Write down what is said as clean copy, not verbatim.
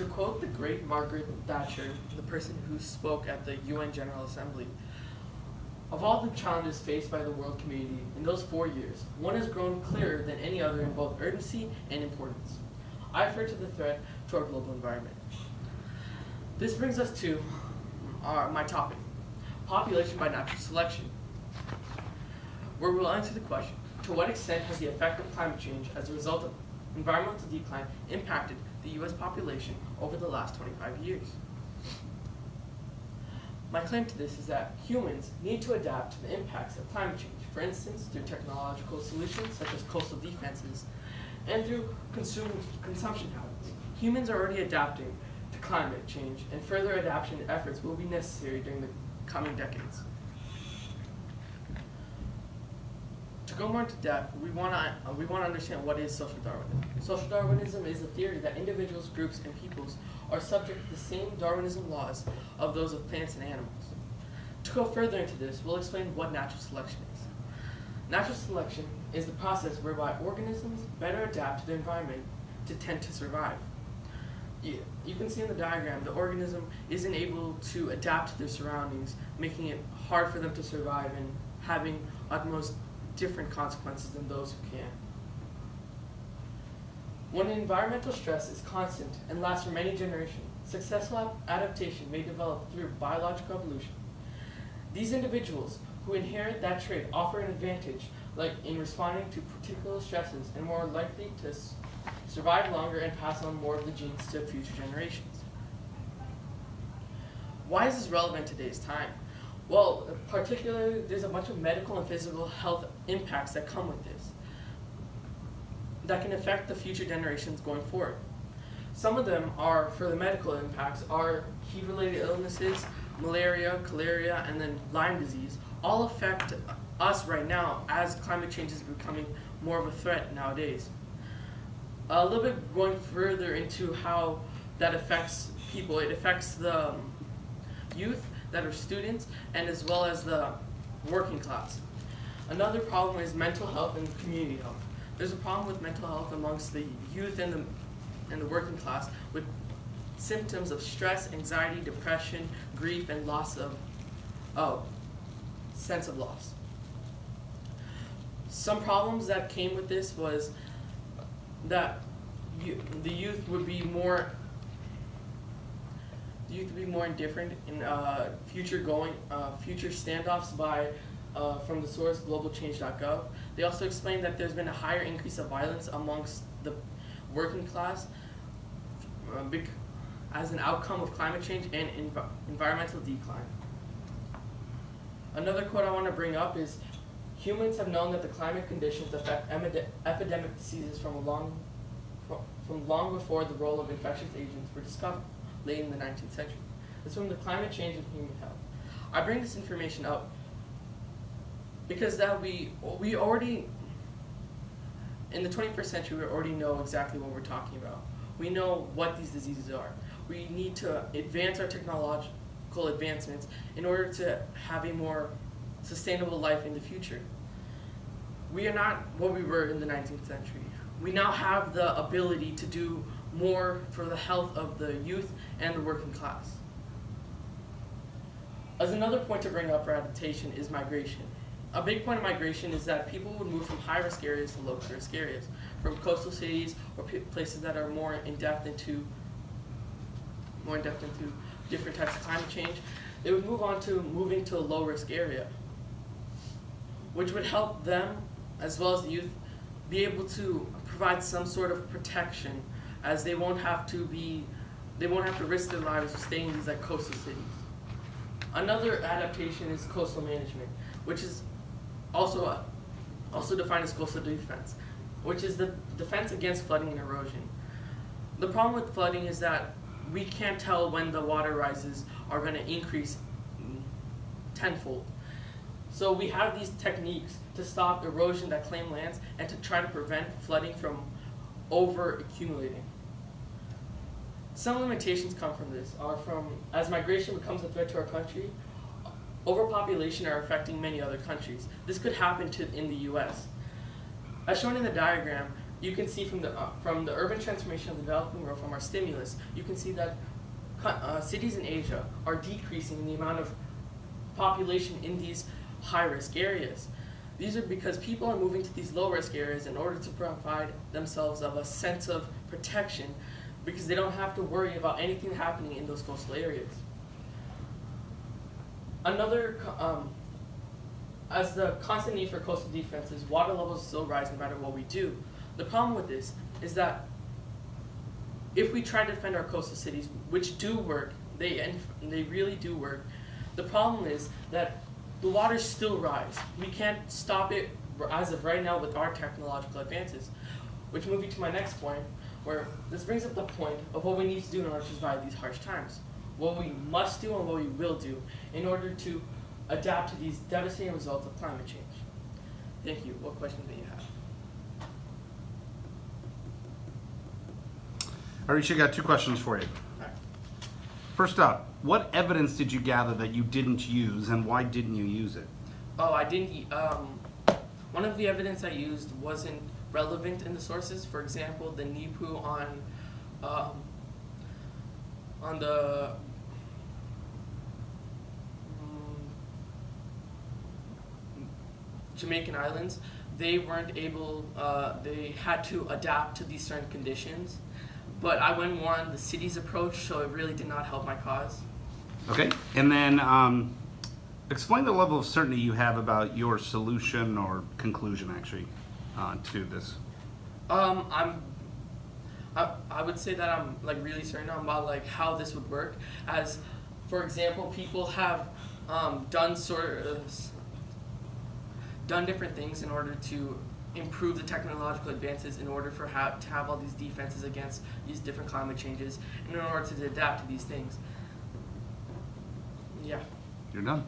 To quote the great Margaret Thatcher, the person who spoke at the UN General Assembly, of all the challenges faced by the world community in those 4 years, one has grown clearer than any other in both urgency and importance. I refer to the threat to our global environment. This brings us to my topic, population by natural selection, where we'll answer the question, to what extent has the effect of climate change as a result of environmental decline impacted the U.S. population over the last 25 years? My claim to this is that humans need to adapt to the impacts of climate change, for instance, through technological solutions such as coastal defenses, and through consumption habits. Humans are already adapting to climate change, and further adaptation efforts will be necessary during the coming decades. To go more into depth, we want to understand what is social Darwinism. Social Darwinism is a theory that individuals, groups, and peoples are subject to the same Darwinism laws of those of plants and animals. To go further into this, we'll explain what natural selection is. Natural selection is the process whereby organisms better adapt to their environment to tend to survive. You can see in the diagram, the organism isn't able to adapt to their surroundings, making it hard for them to survive and having utmost different consequences than those who can. When environmental stress is constant and lasts for many generations, successful adaptation may develop through biological evolution. These individuals who inherit that trait offer an advantage, like in responding to particular stresses, and more likely to survive longer and pass on more of the genes to future generations. Why is this relevant in today's time? Well, particularly, there's a bunch of medical and physical health impacts that come with this that can affect the future generations going forward. Some of them are, for the medical impacts, are heat-related illnesses, malaria, cholera, and then Lyme disease, all affect us right now as climate change is becoming more of a threat nowadays. A little bit going further into how that affects people, it affects the youth that are students, and as well as the working class. Another problem is mental health and community health. There's a problem with mental health amongst the youth and the working class with symptoms of stress, anxiety, depression, grief, and loss of sense of loss. Some problems that came with this was that the youth would be more indifferent in future standoffs by from the source globalchange.gov. They also explained that there's been a higher increase of violence amongst the working class as an outcome of climate change and environmental decline. Another quote I want to bring up is, humans have known that the climate conditions affect epidemic diseases from long before the role of infectious agents were discovered late in the 19th century. It's from the Climate Change and Human Health. I bring this information up because that we already, in the 21st century, we already know exactly what we're talking about. We know what these diseases are. We need to advance our technological advancements in order to have a more sustainable life in the future. We are not what we were in the 19th century. We now have the ability to do more for the health of the youth and the working class. As another point to bring up for adaptation is migration. A big point of migration is that people would move from high-risk areas to low-risk areas, from coastal cities or places that are more in depth into different types of climate change. They would move on to moving to a low-risk area, which would help them, as well as the youth, be able to provide some sort of protection, as they won't have to risk their lives staying in these coastal cities. Another adaptation is coastal management, which is also defined as coastal defense, which is the defense against flooding and erosion. The problem with flooding is that we can't tell when the water rises are going to increase tenfold. So we have these techniques to stop erosion that claim lands and to try to prevent flooding from over-accumulating. Some limitations come from this, as migration becomes a threat to our country, overpopulation are affecting many other countries. This could happen in the US. As shown in the diagram, you can see from the urban transformation of the developing world, from our stimulus, you can see that cities in Asia are decreasing in the amount of population in these high-risk areas. These are because people are moving to these low-risk areas in order to provide themselves of a sense of protection, because they don't have to worry about anything happening in those coastal areas. As the constant need for coastal defenses, water levels still rise no matter what we do. The problem with this is that if we try to defend our coastal cities, which do work, they really do work, the problem is that the waters still rise. We can't stop it as of right now with our technological advances. Which moves me to my next point, where this brings up the point of what we need to do in order to survive these harsh times. What we must do and what we will do in order to adapt to these devastating results of climate change. Thank you. What questions do you have? Rishi, I got 2 questions for you. Right. First up, what evidence did you gather that you didn't use, and why didn't you use it? Oh, I didn't. One of the evidence I used wasn't relevant in the sources. For example, the NIPU on the Jamaican islands, they weren't able. They had to adapt to these certain conditions. But I went more on the city's approach, so it really did not help my cause. Okay, and then explain the level of certainty you have about your solution or conclusion, actually, to this. I would say that I'm like really certain about like how this would work. As, for example, people have done different things in order to improve the technological advances in order to have all these defenses against these different climate changes, and in order to adapt to these things. Yeah. You're done.